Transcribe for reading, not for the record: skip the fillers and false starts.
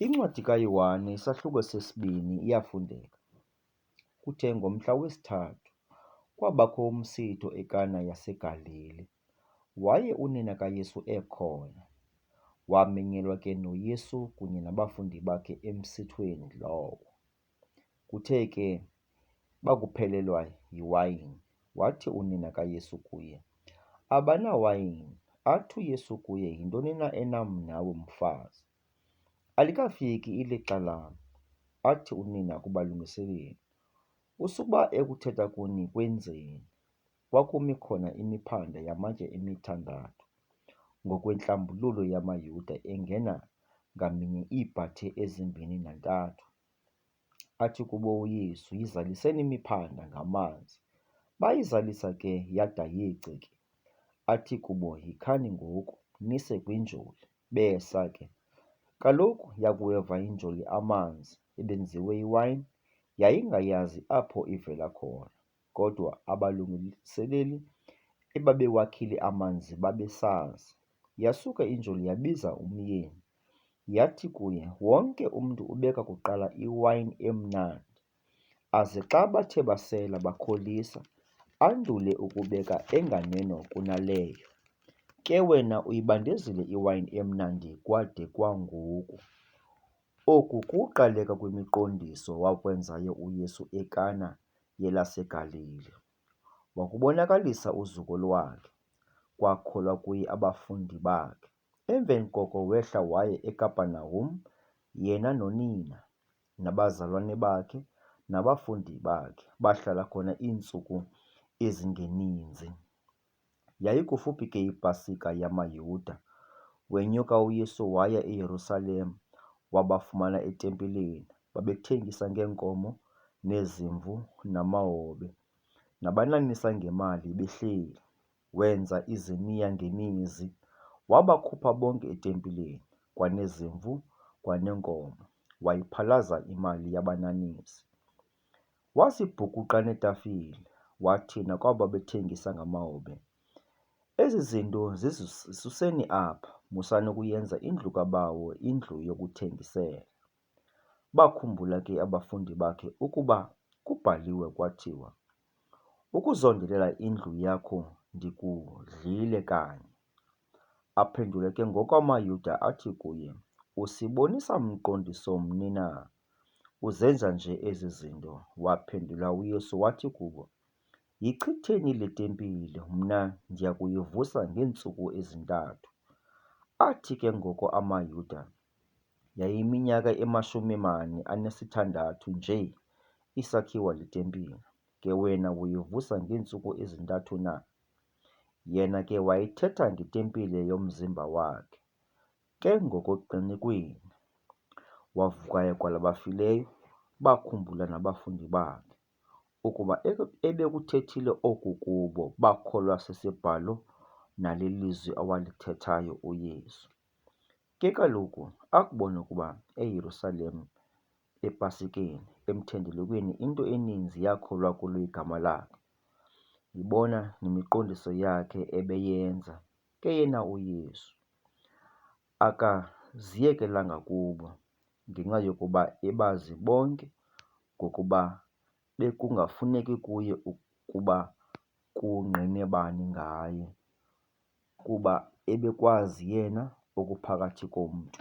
Incwadi kaYohane isahluko sesibini iyafundeka. Kuthe ngomhla wesithathu kwabakho umsitho eKana yaseGalili, waye unina kaYesu ekhona. Wamenyelwa ke noYesu kunye nabafundi bakhe emsithweni lowo. Kuthe ke bakuphelelwa yiwayini, wathi unina kaYesu kuye, "Abanawayini." Athi uYesu kuye, "Yintoni na enam nawe mfazi? Alikafiki ilixa lam." Athi unina kubalungiseleli, "Usukuba ekuthetha kuni kwenzeni?" Kwakumi khona imiphanda yamatye emithandathu, ngokwentlambululo yamaYuda, engena ngaminye iibhathe ezimbini nantathu. Athi kubo uYesu, "Yizaliseni imiphanda ngamanzi." Bayizalisa ke yada yeceke. Athi kubo, "Yikhani ngoku, nise kwinjoli." Besa ke. Kaloku yakuweva injoli amanzi ebenziwe iwayini, yayingayazi apho ivela khona, kodwa abalungiseleli ebabewakhile amanzi babesazi. Yasuka injoli yabiza umyeni, yathi kuye, "Wonke umntu ubeka kuqala iwayini emnandi, aze xa bathe basela bakholisa, andule ukubeka enganeno kunaleyo. Ke wena uyibandezile iwayini emnandi kwade kwangoku." Oku kukuqaleka kwemiqondiso wakwenzayo uYesu eKana yelaseGalili. Wakubonakalisa uzuko lwakhe, kwakholwa kuye abafundi bakhe. Emveni koko wehla waya eKapanahum, yena nonina, nabazalwane bakhe nabafundi bakhe. Bahlala khona iintsuku ezingeninzi. Yayikufuphi ke iPasika yamaYuda. Wenyuka uYesu waya eYerusalem, wabafumana etempileni, babethengisa ngeenkomo nezimvu namahobe, nabananisa ngemali behleli. Wenza iziniya ngemizi, wabakhupha bonke etempileni, kwanezimvu kwaneenkomo, wayiphalaza imali yabananisi. Wazibhukuqa neetafile, wathi nakwabo babethengisa ngamahobe, "Ezi zinto zisuseni apha, musani ukuyenza indlu kaBawo indlu yokuthengisela." Bakhumbula ke abafundi bakhe ukuba kubhaliwe kwathiwa, "Ukuzondelela indlu yakho ndikudlile kanye." Aphendula ke ngokwamaYuda athi kuye, "Usibonisa mqondiso mni na? Uzenza nje ezi zinto?" Waphendula uYesu wathi kubo, "Yichitheni le tempile, mna ndiya kuyivusa ngeentsuku ezintathu." Athi ke ngoko amaYuda, yayiminyaka 46 nje isakhiwa le tempile, ke wena uyivusa ngeentsuku ezintathu na? Yena ke wayethetha ngetempile yomzimba wakhe. Ke ngokuqinekweni wavuka kwalabafileyo, bakhumbula nabafundi bakhe ukuba ebekuthethile oku kubo. Bakholwa sisibhalo nale lizwi awalithethayo uYesu. Ke kaloku akubona ukuba eYerusalem ePasikeni, emthendelekweni, into eninzi yakholwa kulo igama lakhe. Yibona nemiqondiso yakhe ebeyenza. Ke yena uYesu akaziyekelanga kubo, ngenxa yokuba ebazi bonke ngokuba bekungafuneki kuye ukuba kungqine bani ngaye, kuba ebekwazi yena okuphakathi komntu.